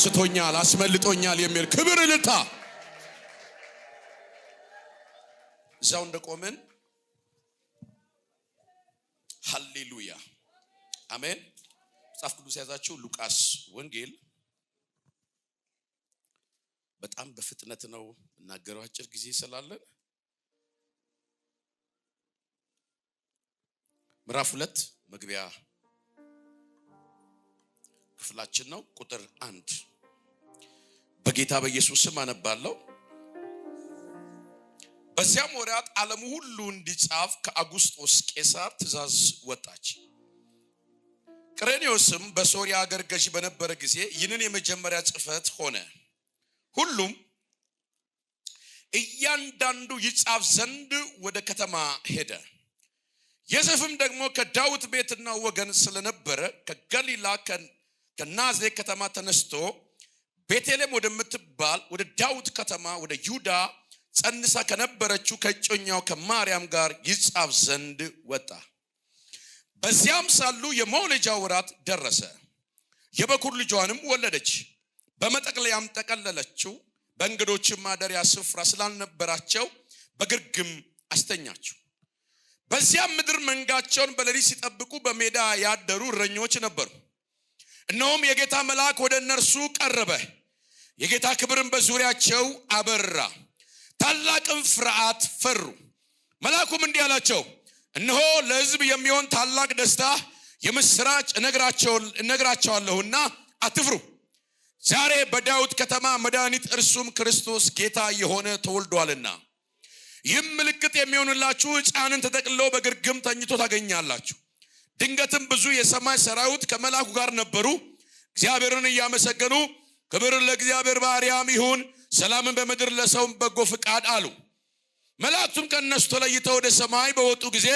አንስቶኛል አስመልጦኛል የሚል ክብር እልልታ እዛው እንደቆመን ሃሌሉያ አሜን። መጽሐፍ ቅዱስ ያዛችሁ ሉቃስ ወንጌል በጣም በፍጥነት ነው እናገረው አጭር ጊዜ ስላለን ምዕራፍ 2 መግቢያ ክፍላችን ነው ቁጥር 1 በጌታ በኢየሱስ ስም አነባለሁ። በዚያም ወራት ዓለሙ ሁሉ እንዲጻፍ ከአጉስጦስ ቄሳር ትእዛዝ ወጣች። ቅሬኔዎስም በሶሪያ ሀገር ገዥ በነበረ ጊዜ ይህንን የመጀመሪያ ጽሕፈት ሆነ። ሁሉም እያንዳንዱ ይጻፍ ዘንድ ወደ ከተማ ሄደ። ዮሴፍም ደግሞ ከዳዊት ቤትና ወገን ስለነበረ ከገሊላ ከናዝሬት ከተማ ተነስቶ ቤተልሔም ወደምትባል ወደ ዳዊት ከተማ ወደ ይሁዳ ጸንሳ ከነበረችው ከእጮኛው ከማርያም ጋር ይጻፍ ዘንድ ወጣ። በዚያም ሳሉ የመውለጃ ወራት ደረሰ። የበኩር ልጇንም ወለደች። በመጠቅለያም ጠቀለለችው። በእንግዶችም ማደሪያ ስፍራ ስላልነበራቸው በግርግም አስተኛችው። በዚያም ምድር መንጋቸውን በሌሊት ሲጠብቁ በሜዳ ያደሩ እረኞች ነበሩ። እነሆም የጌታ መልአክ ወደ እነርሱ ቀረበ። የጌታ ክብርም በዙሪያቸው አበራ። ታላቅም ፍርሃት ፈሩ። መልአኩም እንዲህ አላቸው፣ እነሆ ለሕዝብ የሚሆን ታላቅ ደስታ የምስራች እነግራቸዋለሁና አትፍሩ። ዛሬ በዳዊት ከተማ መድኃኒት እርሱም ክርስቶስ ጌታ የሆነ ተወልዷልና። ይህም ምልክት የሚሆንላችሁ ሕፃንን ተጠቅልሎ በግርግም ተኝቶ ታገኛላችሁ። ድንገትም ብዙ የሰማይ ሰራዊት ከመልአኩ ጋር ነበሩ፣ እግዚአብሔርን እያመሰገኑ ክብር ለእግዚአብሔር በአርያም ይሁን፣ ሰላምን በምድር ለሰው በጎ ፍቃድ አሉ። መላእክቱም ከእነሱ ተለይተው ወደ ሰማይ በወጡ ጊዜ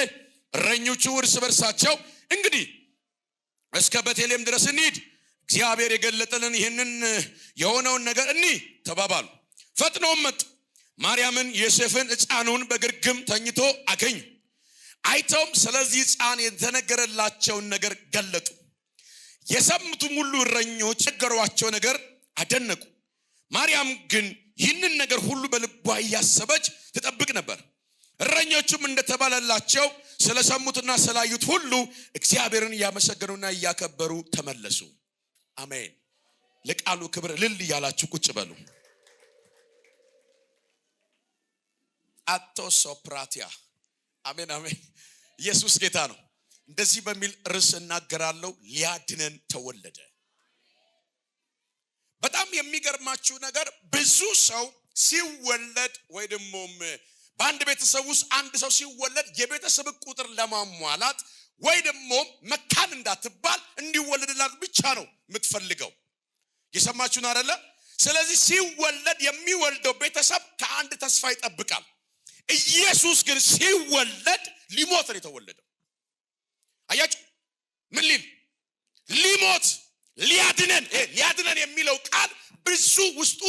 እረኞቹ እርስ በርሳቸው እንግዲህ እስከ ቤተልሔም ድረስ እንሂድ፣ እግዚአብሔር የገለጠልን ይህንን የሆነውን ነገር እንይ ተባባሉ። ፈጥነውም መጡ። ማርያምን ዮሴፍን ሕፃኑን በግርግም ተኝቶ አገኙ። አይተውም ስለዚህ ሕፃን የተነገረላቸውን ነገር ገለጡ። የሰሙትም ሁሉ እረኞች ነገሯቸው ነገር አደነቁ። ማርያም ግን ይህንን ነገር ሁሉ በልቧ እያሰበች ትጠብቅ ነበር። እረኞቹም እንደተባለላቸው ስለሰሙትና ስላዩት ሁሉ እግዚአብሔርን እያመሰገኑና እያከበሩ ተመለሱ። አሜን። ለቃሉ ክብር እልል እያላችሁ ቁጭ በሉ። አቶሶፕራቲያ አሜን አሜን። ኢየሱስ ጌታ ነው። እንደዚህ በሚል ርዕስ እናገራለሁ። ሊያድነን ተወለደ። በጣም የሚገርማችሁ ነገር ብዙ ሰው ሲወለድ ወይ ደግሞ በአንድ ቤተሰብ ውስጥ አንድ ሰው ሲወለድ የቤተሰብ ቁጥር ለማሟላት ወይ ደግሞ መካን እንዳትባል እንዲወለድላት ብቻ ነው የምትፈልገው። የሰማችሁን አይደለ? ስለዚህ ሲወለድ የሚወልደው ቤተሰብ ከአንድ ተስፋ ይጠብቃል። ኢየሱስ ግን ሲወለድ ሊሞት ነው የተወለደው። አያችሁ ምን ሊሞት ሊያድነን የሚለው ቃል ብዙ ውስጡ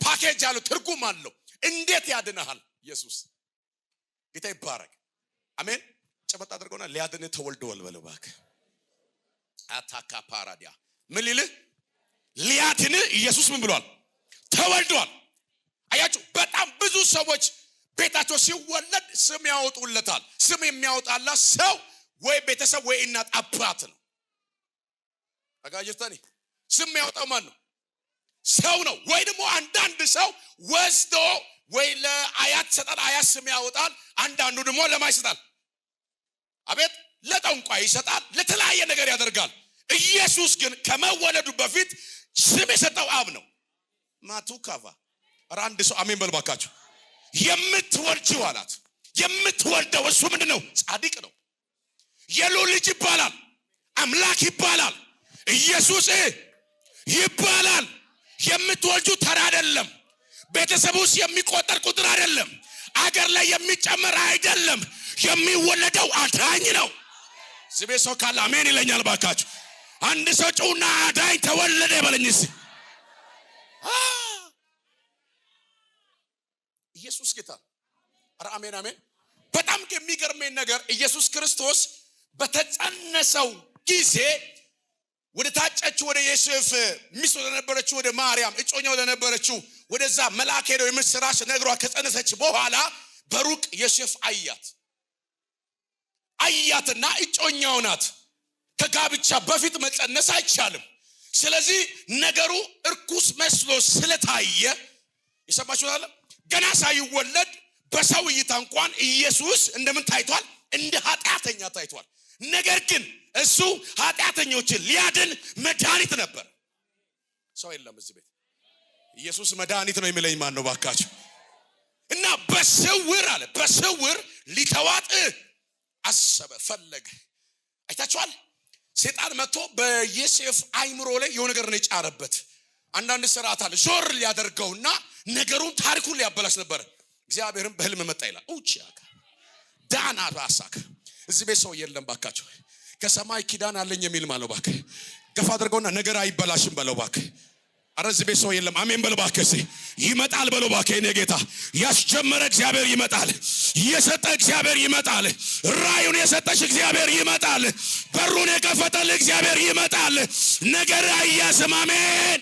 ፓኬጅ አለው፣ ትርጉም አለው። እንዴት ያድነሃል ኢየሱስ? ጌታ ይባረክ። አሜን። ጨበጣ አድርጎና ሊያድነህ ተወልዷል በለው እባክህ። አታካ ፓራዲያ ምን ሊያድነህ ኢየሱስ ምን ብሏል? ተወልዷል። አያችሁ በጣም ብዙ ሰዎች ቤታቸው ሲወለድ ስም ያወጡለታል። ስም የሚያወጣላት ሰው ወይ ቤተሰብ ወይ እናት አባት ነው። አጋጅታኒ ስም ያወጣው ማን ነው? ሰው ነው። ወይ ደግሞ አንዳንድ ሰው ወስዶ ወይ ለአያት ይሰጣል፣ አያት ስም ያወጣል። አንዳንዱ ደግሞ ለማን ይሰጣል? አቤት ለጠንቋይ ይሰጣል፣ ለተለያየ ነገር ያደርጋል። ኢየሱስ ግን ከመወለዱ በፊት ስም የሰጠው አብ ነው። ማቱካቫ አንድ ሰው አሜን በል ባካችሁ። የምትወልጂው አላት። የምትወልደው እሱ ምንድነው? ጻድቅ ነው። የልዑል ልጅ ይባላል። አምላክ ይባላል። ኢየሱስ ይባላል። የምትወልጁ ተራ አይደለም። ቤተሰብ ውስጥ የሚቆጠር ቁጥር አይደለም። አገር ላይ የሚጨመር አይደለም። የሚወለደው አዳኝ ነው። ዝቤ ሰው ካለ አሜን ይለኛል ባካችሁ። አንድ ሰው ጩና አዳኝ ተወለደ በለኝስ። ኢየሱስ ጌታ። ኧረ አሜን አሜን። በጣም የሚገርመኝ ነገር ኢየሱስ ክርስቶስ በተጸነሰው ጊዜ ወደ ታጨችው ወደ ዮሴፍ ሚስት ወደ ነበረችው ወደ ማርያም እጮኛው ወደ ነበረችው ወደዛ መልአክ ሄዶ የምስራች ነግሯ ከጸነሰች በኋላ በሩቅ ዮሴፍ አያትና እጮኛው ናት። ከጋብቻ በፊት መጸነስ አይቻልም። ስለዚህ ነገሩ እርኩስ መስሎ ስለታየ ይሰማችኋል አለ ገና ሳይወለድ በሰው እይታ እንኳን ኢየሱስ እንደምን ታይቷል? እንደ ኃጢአተኛ ታይቷል። ነገር ግን እሱ ኃጢአተኞችን ሊያድን መድኃኒት ነበር። ሰው የለም እዚህ ቤት ኢየሱስ መድኃኒት ነው የሚለኝ ማን ነው ባካችሁ? እና በስውር ሊተዋት አሰበ ፈለገ። አይታችኋል? ሰይጣን መጥቶ በዮሴፍ አይምሮ ላይ የሆነ ነገር ነው የጫረበት። አንዳንድ ስርዓት አለ ዞር ሊያደርገውና ነገሩን ታሪኩን ሊያበላሽ ነበር። እግዚአብሔርም በህልም መጣ ይላል። ኡቺያካ ዳና ባሳካ እዚህ ቤት ሰው የለም ባካችሁ? ከሰማይ ኪዳን አለኝ የሚል ማለት ባክ ገፋ አድርገውና ነገር አይበላሽም በለው ባክ። አረ እዚህ ቤት ሰው የለም አሜን በለው ባክ። ይመጣል በለው ባክ። የኔ ጌታ ያስጀመረ እግዚአብሔር ይመጣል። የሰጠ እግዚአብሔር ይመጣል። ራዩን የሰጠሽ እግዚአብሔር ይመጣል። በሩን የከፈተል እግዚአብሔር ይመጣል። ነገር አያስም አሜን።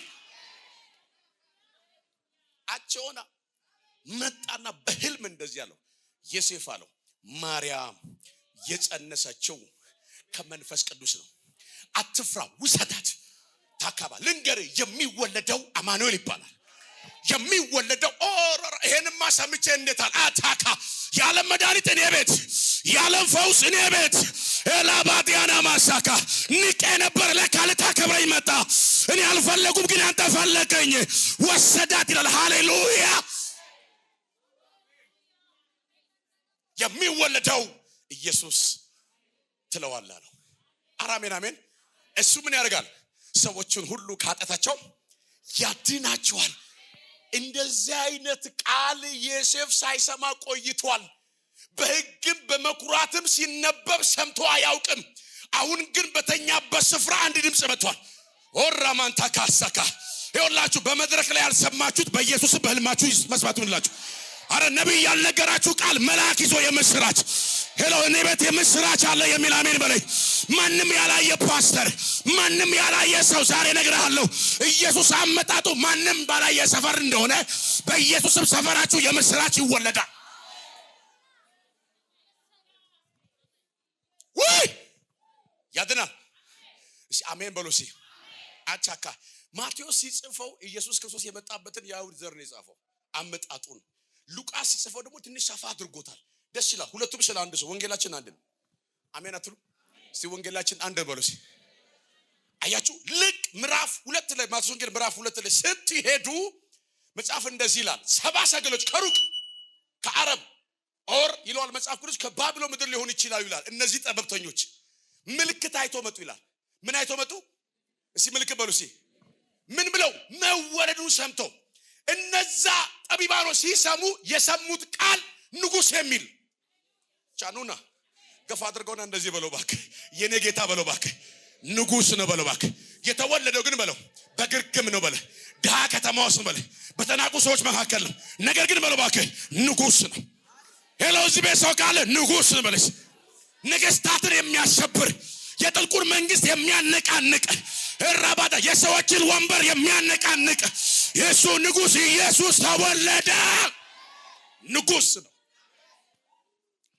አቸውና መጣና በህልም እንደዚህ ያለው ዮሴፍ አለው ማርያም የጸነሰችው ከመንፈስ ቅዱስ ነው። አትፍራ ውሰዳት። ታካባ ልንገር የሚወለደው አማኑኤል ይባላል። የሚወለደው ይሄንማ ሰምቼ እንዴታል አታካ ያለ መድኃኒት እኔ ቤት ያለ ፈውስ እኔ ቤት ኤላባዲያና ማሳካ ንቄ ነበር ለካልታ ከብረኝ መጣ። እኔ አልፈለጉም ግን አንተ ፈለከኝ ወሰዳት ይላል። ሃሌሉያ። የሚወለደው ኢየሱስ ትለዋላ ነው። አራሜን አሜን። እሱ ምን ያደርጋል? ሰዎችን ሁሉ ከኃጢአታቸው ያድናቸዋል። እንደዚህ አይነት ቃል ዮሴፍ ሳይሰማ ቆይቷል። በሕግም በመኩራትም ሲነበብ ሰምቶ አያውቅም። አሁን ግን በተኛበት ስፍራ አንድ ድምጽ መጥቷል። ኦራማን ታካሳካ ይኸውላችሁ በመድረክ ላይ ያልሰማችሁት በኢየሱስ በህልማችሁ መስማት ይሁንላችሁ። አረ ነብይ ያልነገራችሁ ቃል መልአክ ይዞ የምስራች ሄሎ እኔ ቤት የምስራች አለ የሚል አሜን በለኝ። ማንም ያላየ ፓስተር ማንም ያላየ ሰው ዛሬ ነግሬሃለሁ። ኢየሱስ አመጣጡ ማንም ባላየ ሰፈር እንደሆነ በኢየሱስም ሰፈራችሁ የምስራች ይወለዳል። ወይ ያድናል። እሺ አሜን በሉ። እሺ አቻካ ማቴዎስ ሲጽፈው ኢየሱስ ክርስቶስ የመጣበትን የአይሁድ ዘር ነው የጻፈው አመጣጡን። ሉቃስ ሲጽፈው ደግሞ ትንሽ ሰፋ አድርጎታል። ደስ ይላል። ሁለቱም ስለ አንድ ሰው ወንጌላችን አንድ ነው። አሜን አትሉ? እስቲ ወንጌላችን አንድ በሉ። እስቲ አያችሁ ልክ ምዕራፍ 2 ላይ ማቴዎስ ወንጌል ምዕራፍ 2 ላይ ስትሄዱ መጽሐፍ እንደዚህ ይላል። 70 ሰገሎች ከሩቅ ከአረብ ኦር ይሏል መጽሐፍ ቅዱስ ከባቢሎን ምድር ሊሆን ይችላል ይላል። እነዚህ ጠበብተኞች ምልክት አይቶ መጡ ይላል። ምን አይቶ መጡ? እስቲ ምልክት በሉ። እስቲ ምን ብለው? መወለዱን ሰምቶ እነዛ ጠቢባኖች ሲሰሙ የሰሙት ቃል ንጉስ የሚል ጫኑና ገፋ አድርገውና እንደዚህ በለው እባክህ የኔ ጌታ በለው እባክህ ንጉስ ነው በለው እባክህ። የተወለደው ግን በለው በግርግም ነው በለው ድሃ ከተማ ውስጥ በለው በተናቁ ሰዎች መካከል ነው። ነገር ግን በለው እባክህ ንጉስ ነው። ሄሎ እዚህ ቤት ሰው ካለ ንጉስ ነው በለው። ነገስታትን የሚያሸብር የጥልቁን መንግስት የሚያነቃንቅ እራባዳ የሰዎችን ወንበር የሚያነቃንቅ የሱ ንጉስ ኢየሱስ ተወለደ። ንጉስ ነው።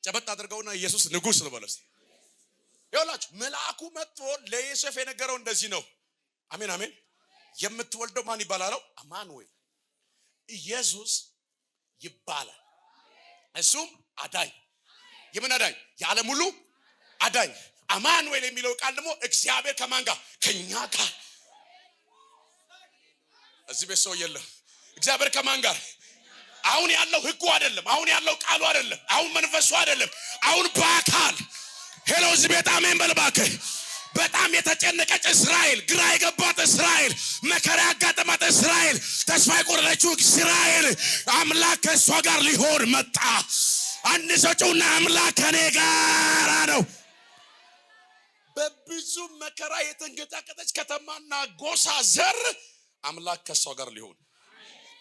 ጨበጥ አድርገውና ኢየሱስ ንጉስ ነው በለው። ይኸውላችሁ መልአኩ መጥቶ ለዮሴፍ የነገረው እንደዚህ ነው። አሜን አሜን። የምትወልደው ማን ይባላል? አማኑኤል ኢየሱስ ይባላል። እሱም አዳኝ። የምን አዳኝ? የዓለም ሁሉ አዳኝ። አማኑኤል የሚለው ቃል ደግሞ እግዚአብሔር ከማን ጋር? ከኛ ጋር። እዚህ ቤት ሰው የለም። እግዚአብሔር ከማን ጋር? አሁን ያለው ህጉ አይደለም። አሁን ያለው ቃሉ አይደለም። አሁን መንፈሱ አይደለም። አሁን በአካል ሄሎ እዚህ ቤት አሜን በል እባክህ። በጣም የተጨነቀች እስራኤል፣ ግራ የገባት እስራኤል፣ መከራ ያጋጠማት እስራኤል፣ ተስፋ የቆረጠችው እስራኤል አምላክ ከእሷ ጋር ሊሆን መጣ። አንድ ሰው ጩና አምላክ ከኔ ጋር ነው። በብዙ መከራ የተንገጫገጨች ከተማና ጎሳ ዘር አምላክ ከሷ ጋር ሊሆን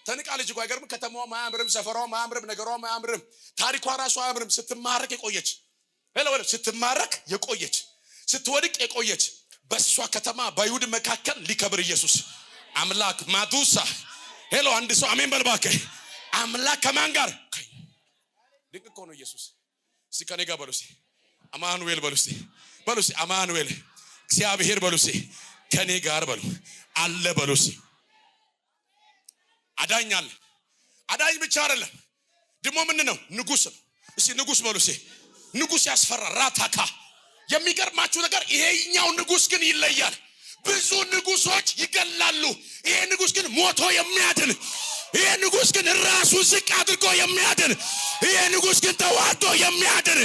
ተንቃ ልጅ እኮ አይገርም? ከተማዋ ማያምርም፣ ሰፈሯ ማያምርም፣ ነገሯ ማያምርም፣ ታሪኳ ራሷ አያምርም። ስትማረክ የቆየች ስትማረክ የቆየች ስትወድቅ የቆየች በሷ ከተማ በይሁድ መካከል ሊከብር ኢየሱስ አምላክ ማዱሳ ሄሎ አንድ ሰው አሜን በልባከ አምላክ ከማን ጋር ድንቅ እኮ ነው ኢየሱስ ሲከኔ ጋር በሉሲ አማኑኤል በሉሲ አማኑኤል እግዚአብሔር በሉሲ ከኔ ጋር በሉ አለ በሉሲ አዳኛል አዳኝ ብቻ አይደለም ደሞ ምን ነው ንጉስ ነው እስቲ ንጉስ በሉሲ ንጉስ ያስፈራ ራታካ የሚገርማችሁ ነገር ይሄኛው ንጉስ ግን ይለያል ብዙ ንጉሶች ይገላሉ ይሄ ንጉስ ግን ሞቶ የሚያድን ይሄ ንጉስ ግን ራሱ ዝቅ አድርጎ የሚያድን ይሄ ንጉስ ግን ተዋርዶ የሚያድን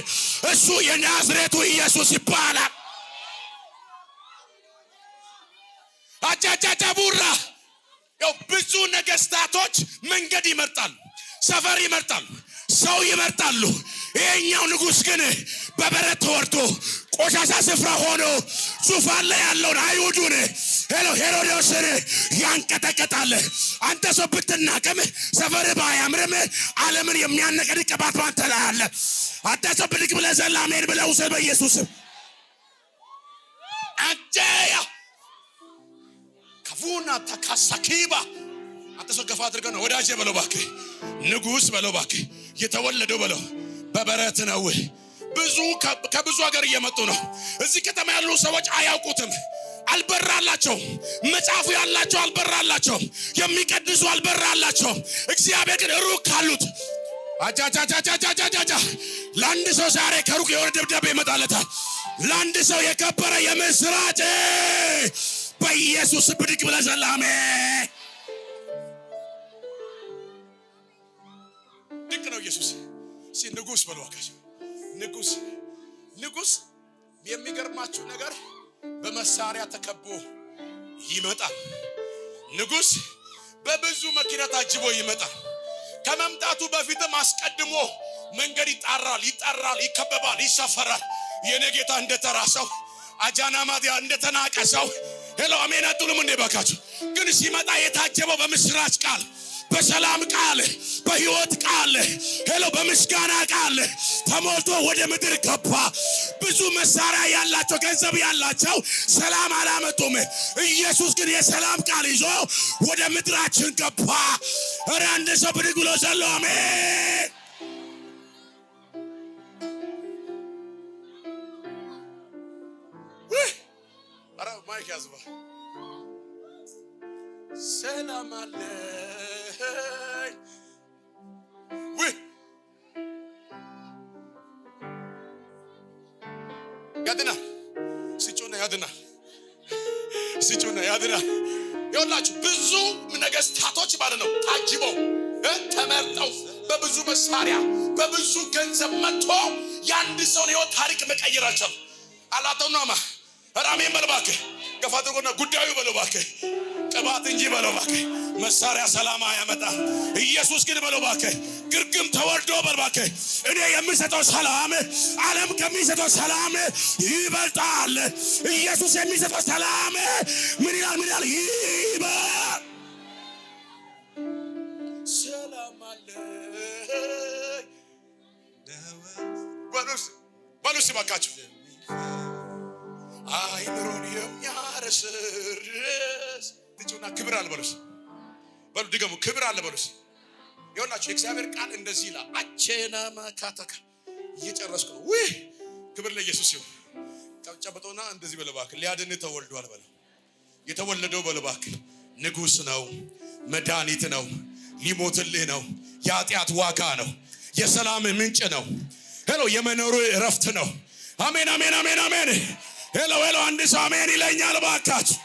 እሱ የናዝሬቱ ኢየሱስ ይባላል አጫጫጫቡራ ያው ብዙ ነገስታቶች መንገድ ይመርጣሉ ሰፈር ይመርጣሉ ሰው ይመርጣሉ ይሄኛው ንጉስ ግን በበረት ተወርዶ ቆሻሻ ስፍራ ሆኖ ዙፋን ላይ ያለውን አይሁዱን ሄሮድስን ያንቀጠቀጣል አንተ ሰው ብትናቀም ሰፈር ባያምርም ዓለምን የሚያነቀድቅ ቅባት ባንተ ላይ አለ አንተ ሰው ብድግ ብለህ ዘላሜን ብለህ ውሰድ በኢየሱስ አጀያ ከፉና ተካሳኪባ አንተ ሰው ገፋ አድርገህ ነው ወዳጄ በለው እባክህ ንጉስ በለው እባክህ የተወለደው በለው በበረት ነው ብዙ ከብዙ ሀገር እየመጡ ነው እዚህ ከተማ ያሉ ሰዎች አያውቁትም አልበራላቸው መጻፉ ያላቸው አልበራላቸው የሚቀድሱ አልበራላቸው እግዚአብሔር ግን ሩቅ ካሉት አጃጃጃጃጃጃጃ ለአንድ ሰው ዛሬ ከሩቅ የሆነ ደብዳቤ ይመጣለታል ለአንድ ሰው የከበረ የምስራች በኢየሱስ ብድግ ብለህ ዘላሜ ድንቅ ነው ኢየሱስ ንጉስ በለዋካሽ ንጉስ የሚገርማችሁ ነገር በመሳሪያ ተከቦ ይመጣል ንጉስ በብዙ መኪና ታጅቦ ይመጣል ከመምጣቱ በፊትም አስቀድሞ መንገድ ይጣራል ይከበባል ይሰፈራል የኔ ጌታ እንደተራሰው አጃናማዲያ እንደተናቀሰው ሄሎ አሜን አትሉም እንዴ ባካችሁ ግን ሲመጣ የታጀበው በምስራች ቃል በሰላም ቃል በህይወት ቃል ሄሎ በምስጋና ቃል ተሞልቶ ወደ ምድር ገባ ብዙ መሳሪያ ያላቸው ገንዘብ ያላቸው ሰላም አላመጡም ኢየሱስ ግን የሰላም ቃል ይዞ ወደ ምድራችን ገባ ኧረ አንድ ሰው ብድግ ብሎ ዘሎ አሜን ኧረ ማይክ ያዝባ ሰላም አለ ሲጮና ያድና ይኸውላችሁ ብዙ ነገስታቶች ማለት ነው ታጅበው ተመርጠው በብዙ መሳሪያ በብዙ ገንዘብ መጥቶ ያንድ ሰው ነው ታሪክ መቀየራቸው አላተውናማ ራሜን በልባከ ገፋድርጎና ጉዳዩ በልባከ ቅባት እንጂ በልባከ መሳሪያ ሰላም ያመጣ ኢየሱስ ግን በልባከ ግርግም ተወርዶ በልባከ እኔ የምሰጠው ሰላም ዓለም ከሚሰጠው ሰላም ይበልጣል ኢየሱስ የሚሰጠው ሰላም ምን ይላል ይበልጣል ሰላም አለ በሉስ ባካችሁ አይምሮን የሚያረሰርስ ልጅና ክብር አለ በሉስ በሉ ድገሙ ክብር አለ በሉስ ይኸውላችሁ የእግዚአብሔር ቃል እንደዚህ ይላል አቼና ማካተካ እየጨረስኩ ነው ወይ ክብር ለኢየሱስ ይሁን ጨብጨበጦና እንደዚህ በለባክ ሊያድን ተወልዷል በለ የተወለደው በለባክ ንጉስ ነው መድኃኒት ነው ሊሞትልህ ነው የኃጢአት ዋጋ ነው የሰላም ምንጭ ነው ሄሎ የመኖሩ እረፍት ነው አሜን አሜን አሜን አሜን ሄሎ አንድ ሰው አሜን ይለኛል ባካችሁ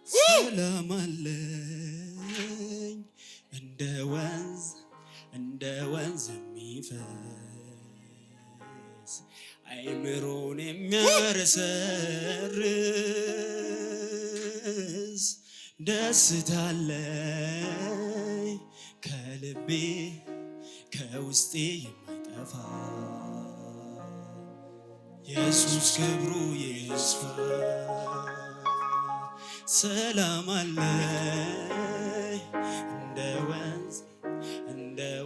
ሰላም አለኝ እንደ ወንዝ የሚፈስ አይምሮን የሚያረሰርስ ደስታ አለኝ ከልቤ ከውስጤ የማይጠፋ ኢየሱስ ክብሩ ይስፋ ሰላም አለኝ እንደ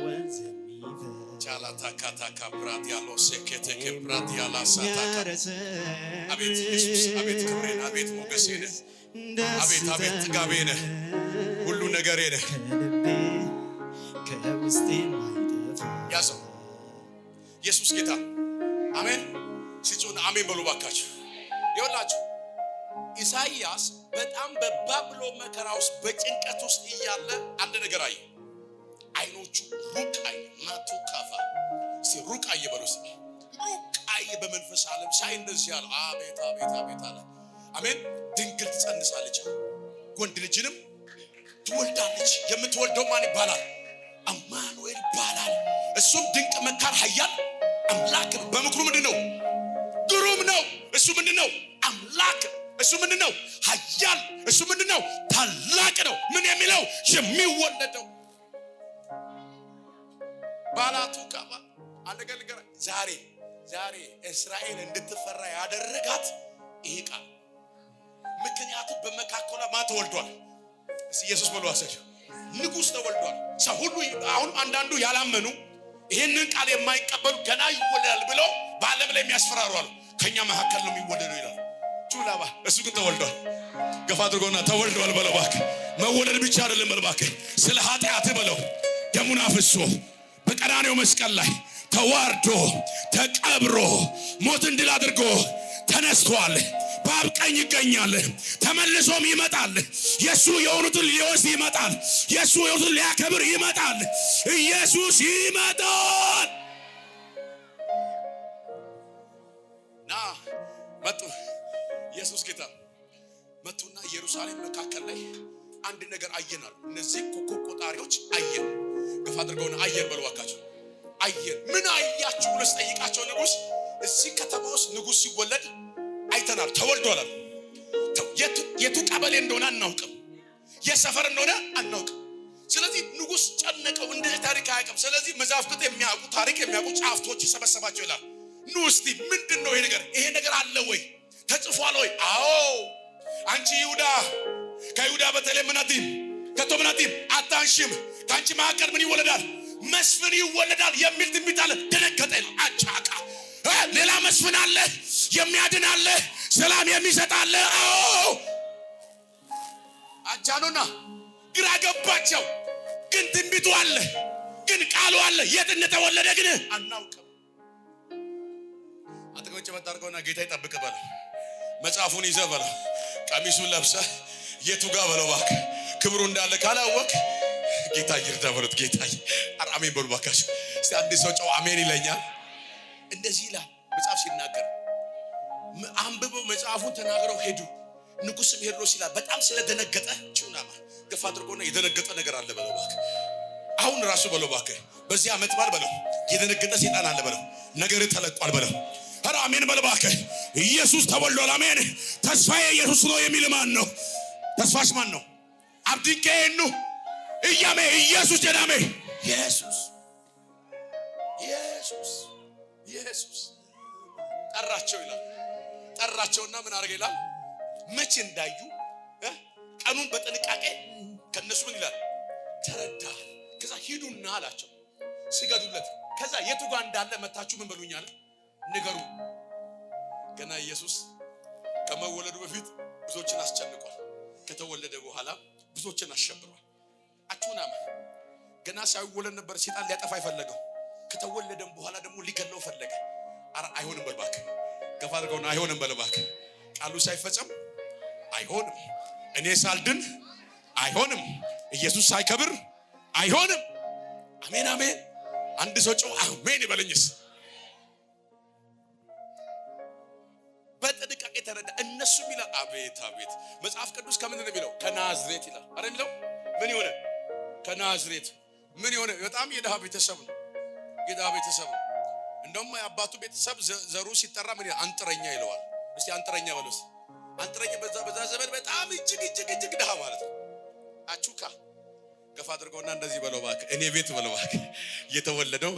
ወንዝ የሚፈስ ቻላታካታ ካብራት ያለው ሰከተ ከብራት ያላ ሳታካ አቤት ኢየሱስ አቤት ክብሬን አቤት ሞገሴን አቤት አቤት ጥጋቤን ሁሉ ነገሬን ከውስጤ ማይጠፋ ያዘው ኢየሱስ ጌታ አሜን ሲጮና አሜን በሉ ባካችሁ ይወላችሁ ኢሳይያስ በጣም በባብሎ መከራ ውስጥ በጭንቀት ውስጥ እያለ አንድ ነገር አየ አይኖቹ ሩቅ አየ ማቱ ካፋ ሩቅ አየ በሉስ ሩቅ አየ በመንፈስ ዓለም ሳይ እንደዚህ ያለ አቤት አቤት አቤት አለ አሜን ድንግል ትጸንሳለች ወንድ ልጅንም ትወልዳለች የምትወልደው ማን ይባላል አማኑኤል ይባላል እሱም ድንቅ መካር ኃያል አምላክ ነው በምክሩ ምንድነው ግሩም ነው እሱ ምንድነው አምላክ እሱ ምንድነው ኃያል እሱ ምንድነው ታላቅ ነው ምን የሚለው የሚወለደው ባላቱ ካባ አንደገልገረ ዛሬ እስራኤል እንድትፈራ ያደረጋት ይሄ ቃል ምክንያቱም በመካከሏ ማን ተወልዷል ኢየሱስ በሏሰል ንጉስ ተወልዷል ሰው ሁሉ አሁን አንዳንዱ ያላመኑ ይሄንን ቃል የማይቀበሉ ገና ይወለዳል ብለው በዓለም ላይ የሚያስፈራሩ አሉ ከኛ መካከል ነው የሚወለደው ይላል ቹላባ እሱ ግን ተወልዷል ገፋ አድርጎና ተወልዷል በለው እባክህ መወለድ ብቻ አይደለም በለው እባክህ ስለ ኃጢአት በለው ደሙን አፍስሶ በቀራንዮ መስቀል ላይ ተዋርዶ ተቀብሮ ሞትን ድል አድርጎ ተነስቷል በአብ ቀኝ ይገኛል ተመልሶም ይመጣል የሱ የሆኑትን ሊወስድ ይመጣል የሱ የሆኑትን ሊያከብር ይመጣል ኢየሱስ ይመጣል ና መጡ ኢየሱስ ጌታ መጡና ኢየሩሳሌም መካከል ላይ አንድ ነገር አየናል እነዚህ ኮከብ ቆጣሪዎች አየን ገፋ አድርገውና አየን በልዋካቸው አየን ምን አያችሁ ብሎ ጠይቃቸው ንጉስ እዚህ ከተማ ውስጥ ንጉስ ሲወለድ አይተናል ተወልዷል የቱ ቀበሌ እንደሆነ አናውቅም የሰፈር እንደሆነ አናውቅም ስለዚህ ንጉስ ጨነቀው እንደዚህ ታሪክ አያውቅም ስለዚህ መዛፍቅት የሚያውቁ ታሪክ የሚያውቁ ጻፍቶች ይሰበሰባቸው ይላል ኑ እስቲ ምንድነው ይሄ ነገር አለ ወይ ተጽፏል ወይ አዎ አንቺ ይሁዳ ከይሁዳ በተለይ ምናቲም ከቶምናቲም አታንሽም ካንቺ መካከል ምን ይወለዳል መስፍን ይወለዳል የሚል ትንቢት አለ ደነገጠ አጫቃ ሌላ መስፍን አለ የሚያድን አለ ሰላም የሚሰጥ አለ አዎ አጃኑና ግራ ገባቸው ግን ትንቢቱ አለ ግን ቃሉ አለ የት እንደተወለደ ግን አናውቅም አጥቆጭ መጣርቆና ጌታ ይጠብቅ በለ መጽሐፉን ይዘህ በለ ቀሚሱን ለብሰህ የቱ ጋር በለው እባክህ ክብሩ እንዳለ ካላወቅ ጌታ ይርዳ በሉት ጌታ አሜን በሉ እባካችሁ እስቲ አንድ ሰው ጨው አሜን ይለኛል እንደዚህ ይላል መጽሐፍ ሲናገር አንብበው መጽሐፉን ተናግረው ሄዱ ንጉስም ሄሮድስ ይላል በጣም ስለደነገጠ ቹናማ ገፋ አድርጎና የደነገጠ ነገር አለ በለው እባክህ አሁን ራሱ በለው እባክህ በዚህ አመት ባል በለው የደነገጠ ሰይጣን አለ በለው ነገር ተለቋል በለው ኧረ አሜን በለው እባክህ ኢየሱስ ተወልዷል አሜን ተስፋዬ ኢየሱስ ነው የሚል ማን ነው ተስፋሽ ማን ነው አብድንቄኑ እያሜ ኢየሱስ ጀዳሜ ኢየሱስ ጠራቸው ይላል ጠራቸውና ምን አረገ ይላል መቼ እንዳዩ ቀኑን በጥንቃቄ ከነሱ ምን ይላል ተረዳ ከዛ ሂዱና አላቸው ሲገዱለት ከዛ የቱ ጋር እንዳለ መታችሁ ምን በሉኛል ንገሩ ገና ኢየሱስ ከመወለዱ በፊት ብዙዎችን አስጨንቋል ከተወለደ በኋላ ብዙዎችን አሸብሯል አቹናማ ገና ሳይወለድ ነበር ሰይጣን ሊያጠፋ ይፈለገው ከተወለደም በኋላ ደግሞ ሊገለው ፈለገ አይሆንም በልባክ ገፋ አድርገውና አይሆንም በልባክ ቃሉ ሳይፈጸም አይሆንም እኔ ሳልድን አይሆንም ኢየሱስ ሳይከብር አይሆንም አሜን አሜን አንድ ሰው ጮህ አሜን ይበለኝስ በጥንቃቄ ተረዳ እነሱም ይላል አቤት አቤት መጽሐፍ ቅዱስ ከምን ነው የሚለው ከናዝሬት ይላል አረ የሚለው ምን ይሆነ ከናዝሬት ምን ይሆነ በጣም የደሃ ቤተሰብ ነው የደሃ ቤተሰብ ነው እንደውም የአባቱ ቤተሰብ ዘሩ ሲጠራ ምን አንጥረኛ ይለዋል እስቲ አንጥረኛ በሉስ አንጥረኛ በዛ ዘመን በጣም እጅግ ደሃ ማለት ነው አቹካ ገፋ አድርገውና እንደዚህ በለው እባክህ እኔ ቤት በለው እባክህ የተወለደው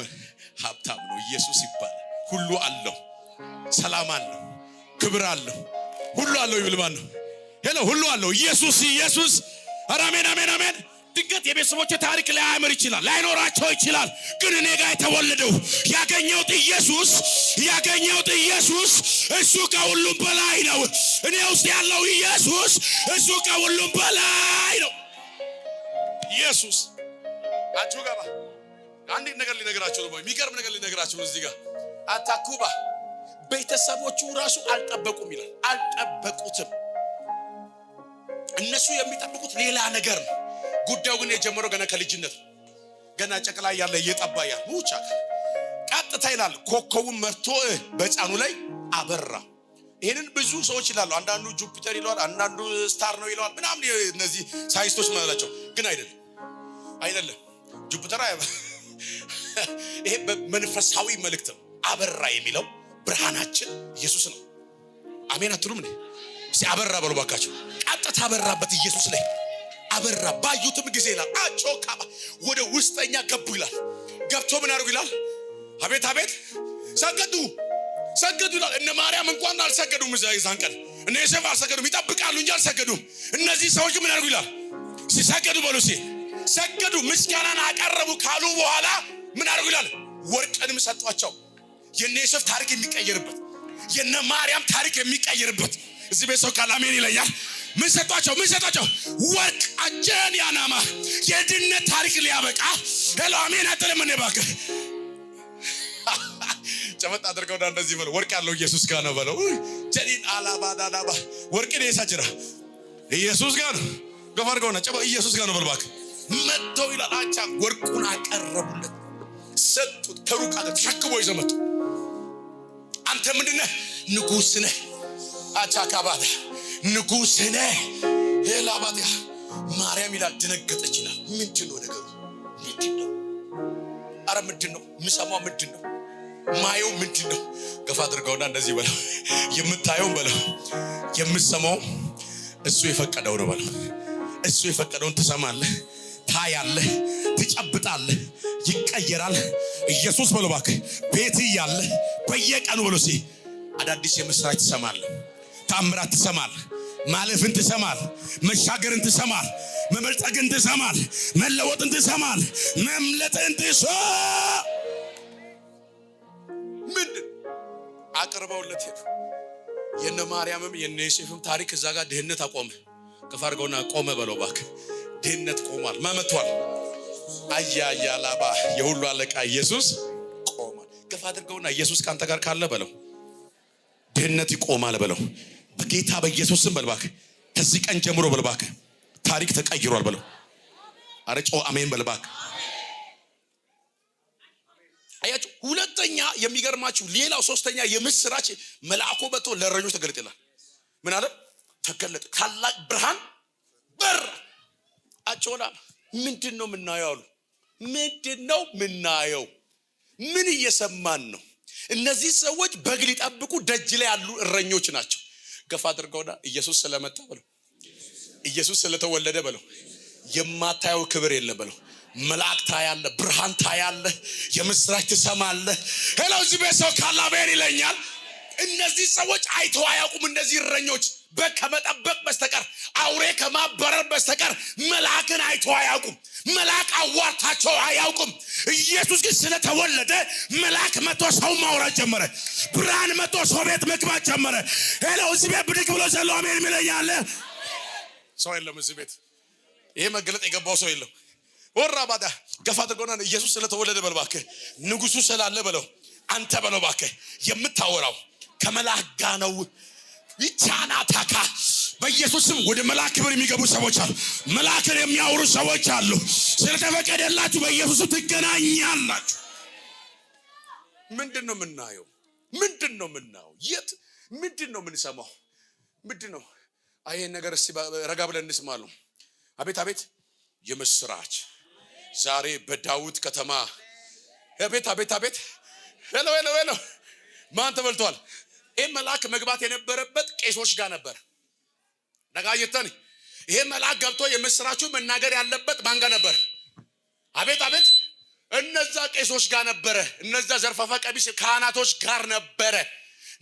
ሀብታም ነው ኢየሱስ ይባላል ሁሉ አለው ሰላም አለው ክብር አለው ሁሉ አለው ይልማን ነው ሄሎ ሁሉ አለው ኢየሱስ አሜን ድንገት የቤተሰቦች ታሪክ ላይ አያምር ይችላል፣ ላይኖራቸው ይችላል። ግን እኔ ጋር የተወለደው ያገኘሁት ኢየሱስ እሱ ከሁሉም በላይ ነው። እኔ ውስጥ ያለው ኢየሱስ እሱ ከሁሉም በላይ ነው። ኢየሱስ አቹጋባ አንድ ነገር ሊነግራችሁ ነው። የሚገርም ነገር ሊነግራችሁ ነው። እዚህ ጋር አታኩባ ቤተሰቦቹ ራሱ አልጠበቁም ይላል። አልጠበቁትም። እነሱ የሚጠብቁት ሌላ ነገር ነው። ጉዳዩ ግን የጀመረው ገና ከልጅነት ገና ጨቅላ ያለ እየጠባ ያ ሙጫ ቀጥታ ይላል ኮከቡን መርቶ በጫኑ ላይ አበራ። ይሄንን ብዙ ሰዎች ይላሉ። አንዳንዱ ጁፒተር ይለዋል፣ አንዳንዱ ስታር ነው ይለዋል። ምናምን እነዚህ ሳይንቲስቶች ማለት ግን አይደለም ጁፒተር ይሄ በመንፈሳዊ መልእክት አበራ የሚለው ብርሃናችን ኢየሱስ ነው። አሜን አትሉም እንዴ? እስቲ አበራ በሉ ባካችሁ። ቀጥታ አበራበት ኢየሱስ ላይ አበራ። ባዩትም ጊዜ ይላል አጮካ ወደ ውስጠኛ ገቡ ይላል። ገብቶ ምን አድርጉ ይላል? አቤት ሰገዱ ይላል። እነ ማርያም እንኳን አልሰገዱም። እዛን ቀን እነ ዮሴፍ አልሰገዱም። ይጠብቃሉ እንጂ አልሰገዱም። እነዚህ ሰዎች ምን አድርጉ ይላል? ሲሰገዱ በሉ ሰገዱ፣ ምስጋናን አቀረቡ ካሉ በኋላ ምን አድርጉ ይላል? ወርቅንም ሰጧቸው። የነ ዮሴፍ ታሪክ የሚቀየርበት፣ የነ ማርያም ታሪክ የሚቀየርበት። እዚህ ቤት ሰው ካለ አሜን ይለኛል። ምን ሰጧቸው? ወርቅ አጀን ያናማ የድነት ታሪክ ሊያበቃ ሄሎ አሜን አትልም እንዴ? እባክህ ጨመጥ አድርገው እንደዚህ በለው። ወርቅ ያለው ኢየሱስ ጋር ነው በለው። ጀዲን አላባዳዳባ ወርቅ ነው የሳጅራ ኢየሱስ ጋር ነው። ገፋርገውና ጨባ ኢየሱስ ጋር ነው በለው። እባክህ መጥተው ይላል አቻ ወርቁን አቀረቡለት፣ ሰጡት። ከሩቅ አገር ተሸክሞ ይዘው መጡ። አንተ ምንድነህ? ንጉስ ነህ። አቻ ካባዳ ንጉስ ነህ። ሄላባዲያ ማርያም ይላል ደነገጠች ይላል። ምንድነው ነገሩ? ምንድነው? አረ ምንድነው? ምሰማው ምንድነው? ማየው ምንድነው? ገፋ አድርገውና እንደዚህ በለው። የምታየው በለው፣ የምሰማው እሱ የፈቀደው ነው በለው። እሱ የፈቀደውን ትሰማለህ፣ ታያለህ፣ ትጨብጣለህ፣ ይቀየራል። ኢየሱስ በለው እባክህ። ቤት ያለ በየቀኑ በለው አዳዲስ የምስራች ትሰማለህ፣ ታምራት ትሰማለህ፣ ማለፍን ትሰማለህ፣ መሻገርን ትሰማለህ፣ መመልጠግን ትሰማለህ፣ መለወጥን ትሰማለህ፣ መምለጥን ትሰማለህ። ምንድን አቅርበውለት ሄዱ። የነ ማርያምም የነ ዮሴፍም ታሪክ እዛ ጋር ድህነት አቆመ። ከፋርገውና ቆመ በለው እባክህ። ድህነት ቆሟል። ማመቷል አያያላባ የሁሉ አለቃ ኢየሱስ ቆሟል። ከፋ አድርገውና ኢየሱስ ካንተ ጋር ካለ በለው ድህነት ይቆማል በለው። በጌታ በኢየሱስ ስም በል እባክህ። ከዚህ ቀን ጀምሮ በል እባክህ ታሪክ ተቀይሯል በለው። አረጮ አሜን በል እባክህ። አያችሁ፣ ሁለተኛ የሚገርማችሁ ሌላው ሶስተኛ የምስራች መልአኩ መጥቶ ለእረኞች ተገለጠ ይላል። ምን አለ? ተገለጠ። ታላቅ ብርሃን በራ። አጮላ ምንድነው የምናየው አሉ። ምንድነው የምናየው? ምን እየሰማን ነው? እነዚህ ሰዎች በግ ሊጠብቁ ደጅ ላይ ያሉ እረኞች ናቸው። ገፋ አድርገውና ኢየሱስ ስለመጣ በለው፣ ኢየሱስ ስለተወለደ በለው፣ የማታየው ክብር የለም በለው። መላእክት ታያለ፣ ብርሃን ታያለ፣ የምስራች ትሰማለህ። ሄሎ እዚህ ቤት ሰው ካለ አሜን ይለኛል። እነዚህ ሰዎች አይተው አያውቁም። እነዚህ እረኞች በግ ከመጠበቅ በስተቀር አውሬ ከማበረር በስተቀር መልአክን አይተው አያውቁም። መልአክ አዋርታቸው አያውቁም። ኢየሱስ ግን ስለተወለደ መልአክ መጥቶ ሰው ማውራት ጀመረ። ብርሃን መጥቶ ሰው ቤት መግባት ጀመረ። ሄሎ እዚህ ቤት ብድግ ብሎ ዘሎ አሜን ይለኛል። ሰው የለም እዚህ ቤት። ይሄ መገለጥ የገባው ሰው የለም። ወራባዳ ገፋ አድርጎና ኢየሱስ ስለተወለደ በል እባክህ፣ ንጉሱ ስላለ በለው። አንተ በለው እባክህ የምታወራው ከመላእክ ጋር ነው። ይቻና ታካ በኢየሱስም ወደ መልአክ ክብር የሚገቡ ሰዎች አሉ። መልአክን የሚያወሩ ሰዎች አሉ። ስለተፈቀደላችሁ በኢየሱስ ትገናኛላችሁ። ምንድነው የምናየው? ምንድነው የምናየው? የት ምንድነው የምንሰማው? ምንድነው? ይሄን ነገር እስቲ ረጋ ብለን እንስማለን። አቤት አቤት የምስራች ዛሬ በዳዊት ከተማ አቤት አቤት አቤት ሄሎ ሄሎ ሄሎ ማን ተበልቷል? ይሄ መልአክ መግባት የነበረበት ቄሶች ጋር ነበር። ነጋየተን ይሄ መልአክ ገብቶ የምስራቹን መናገር ያለበት ማን ጋር ነበር? አቤት አቤት እነዛ ቄሶች ጋር ነበረ። እነዛ ዘርፋፋ ቀሚስ ካህናቶች ጋር ነበረ።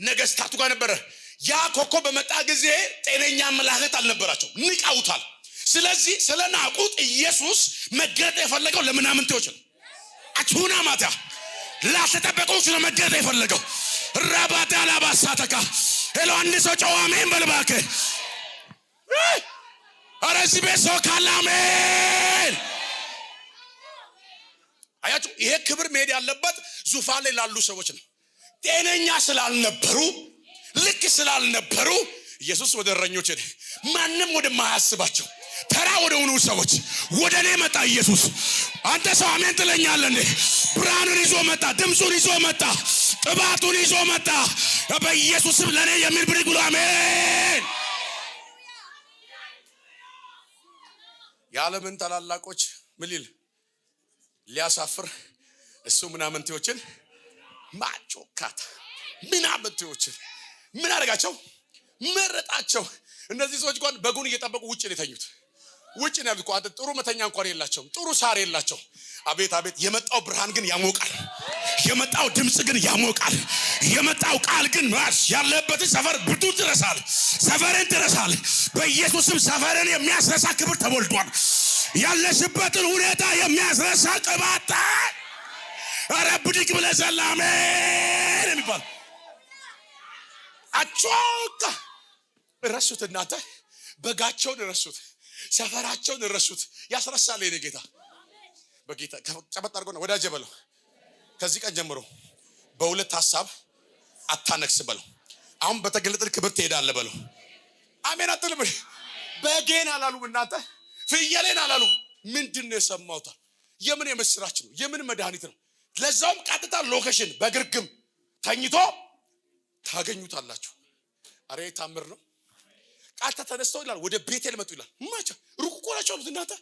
ነገስታቱ ጋር ነበረ። ያ ኮከብ በመጣ ጊዜ ጤነኛ መላእክት አልነበራቸው፣ ንቀውታል። ስለዚህ ስለናቁት ኢየሱስ መገለጥ የፈለገው ለምናምንቴዎች ነው። አቹና ማታ ላልተጠበቁት ነው መገለጥ የፈለገው። ራባታ ላባሳተካ ሄሎ አንድ ሰው ጮህ አሜን በል እባክህ። ኧረ እዚህ ቤት ሰው ካለ አሜን። አያችሁ ይሄ ክብር መሄድ ያለበት ዙፋን ላይ ላሉ ሰዎች ነው። ጤነኛ ስላልነበሩ ልክ ስላልነበሩ ኢየሱስ ወደ እረኞች ሄደ። ማንም ወደ ማያስባቸው ተራ ወደ ሆኑ ሰዎች ወደ እኔ መጣ ኢየሱስ። አንተ ሰው አሜን ትለኛለህ እንዴ? ብርሃኑን ይዞ መጣ፣ ድምፁን ይዞ መጣ፣ ቅባቱን ይዞ መጣ። በኢየሱስም ለእኔ የሚል ብድግ ብሎ አሜን። የዓለምን ታላላቆች ምን ሊል ሊያሳፍር እሱ ምናምንቴዎችን ማጮካት ምናምንቴዎችን ምን አደረጋቸው? መረጣቸው። እነዚህ ሰዎች እንኳን በጉን እየጠበቁ ውጭ ነው የተኙት። ውጭ ነው ያሉት። አንተ ጥሩ መተኛ እንኳን የላቸውም፣ ጥሩ ሳር የላቸው። አቤት አቤት! የመጣው ብርሃን ግን ያሞቃል። የመጣው ድምፅ ግን ያሞቃል። የመጣው ቃል ግን ማስ ያለበትን ሰፈር ብቱ ትረሳል፣ ሰፈርን ትረሳል። በኢየሱስም ሰፈርን የሚያስረሳ ክብር ተሞልቷል። ያለሽበትን ሁኔታ የሚያስረሳ ቅባት ኧረ ብድግ ብለህ ዘላ አሜን የሚባል አጮካ ረሱት። እናንተ በጋቸውን ረሱት፣ ሰፈራቸውን ረሱት። ያስረሳል የኔ ጌታ። በጌታ ጨበጥ አድርጎና ወዳጄ በለው። ከዚህ ቀን ጀምሮ በሁለት ሐሳብ አታነክስ በለው። አሁን በተገለጠ ክብር ትሄዳለህ በለው። አሜን አትልም? በጌን አላሉም እናንተ፣ ፍየሌን አላሉም። ምንድን ነው የሰማሁት? የምን የምስራች ነው? የምን መድኃኒት ነው? ለዛውም ቀጥታ ሎኬሽን በግርግም ተኝቶ ታገኙታላችሁ። አሬ ታምር ነው። ቃታ ተነስተው ይላል ወደ ቤቴል መጡ ይላል። ማቻ ሩቅ እኮ ናቸው አሉት እናንተ።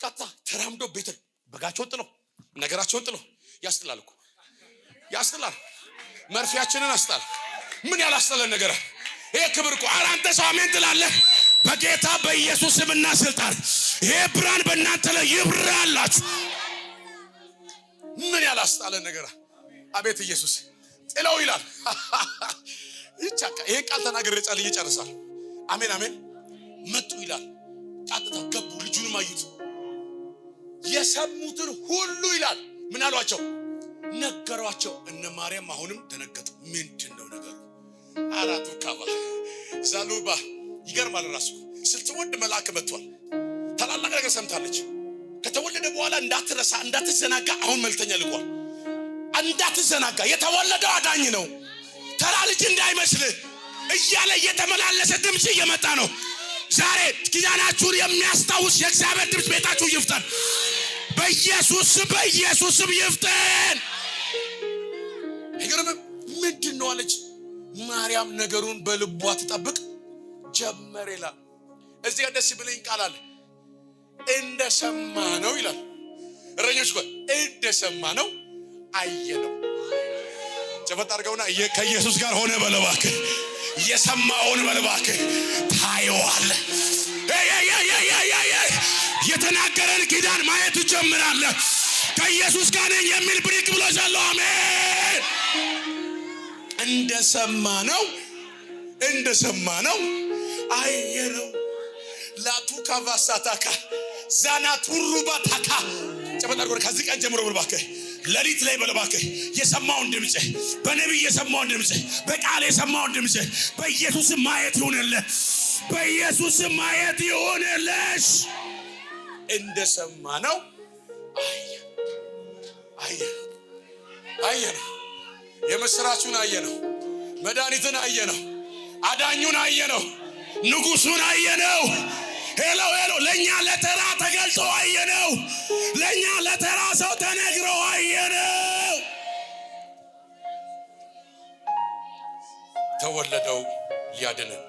ቃታ ተራምዶ ቤቴል በጋቸውን ጥለው ነገራቸውን ጥለው ያስጥላል እኮ ያስጥላል። መርፊያችንን አስጣል። ምን ያላስጠለን ነገር ይሄ ክብር እኮ። ኧረ አንተ ሰው አሜን ትላለህ? በጌታ በኢየሱስ ስምና ስልጣን ይሄ ብርሃን በእናንተ ላይ ይብራላችሁ። ምን ያላስጣለን ነገር አቤት ኢየሱስ ጥለው ይላል። ይቻካ ይሄን ቃል ተናግሬ ጫል ይጨርሳል። አሜን አሜን። መጡ ይላል። ቃጥታ ገቡ፣ ልጁንም አዩት። የሰሙትን ሁሉ ይላል ምን አሏቸው? ነገሯቸው። እነ ማርያም አሁንም ደነገጡ። ምንድነው ነገሩ? አራቱ ካባ ዛሉባ ይገርማል። ራሱ ስትወድ መልአክ መጥቷል። ታላላቅ ነገር ሰምታለች። ከተወለደ በኋላ እንዳትረሳ እንዳትዘናጋ አሁን መልእክተኛ ልኳል። እንዳትዘናጋ የተወለደው አዳኝ ነው፣ ተራ ልጅ እንዳይመስልህ እያለ እየተመላለሰ ድምፅ እየመጣ ነው። ዛሬ ኪዳናችሁን የሚያስታውስ የእግዚአብሔር ድምፅ ቤታችሁ ይፍጠን በኢየሱስም ይፍጠን። ይገርም ምንድን ነው አለች ማርያም። ነገሩን በልቧ ትጠብቅ ጀመር ይላል። እዚህ ደስ ብለኝ ቃል አለ። እንደሰማ ነው ይላል። እረኞች ቆይ እንደሰማ ነው አየነው። ጨበጥ አድርገውና ከኢየሱስ ጋር ሆነ በለባክ የሰማውን በለባክ ታየዋለህ። የተናገረን ኪዳን ማየት ትጀምራለህ። ከኢየሱስ ጋር ነኝ የሚል ብሪክ ብሎ ዘለው አሜን። እንደሰማ ነው አየነው። ላቱ ካቫሳታካ ዛናቱሩ ባታካ ጨበጥ አድርገው ከዚህ ቀን ጀምሮ በለባክ ለሊት ላይ በለባክ የሰማውን ድምጽ በነቢይ የሰማውን ድምጽ በቃል የሰማውን ድምጽ በኢየሱስ ማየት ይሁንልህ። በኢየሱስ ማየት ይሁንልሽ። እንደሰማ ነው አየነው። የምስራቹን አየነው። መድኃኒትን አየነው። አዳኙን አየነው። ንጉሱን አየነው። ሄሎ ለኛ ለተራ ተገልጦ አየነው። ለኛ ለተራ ሰው ተነግሮ አየነው። ተወለደው ሊያድነን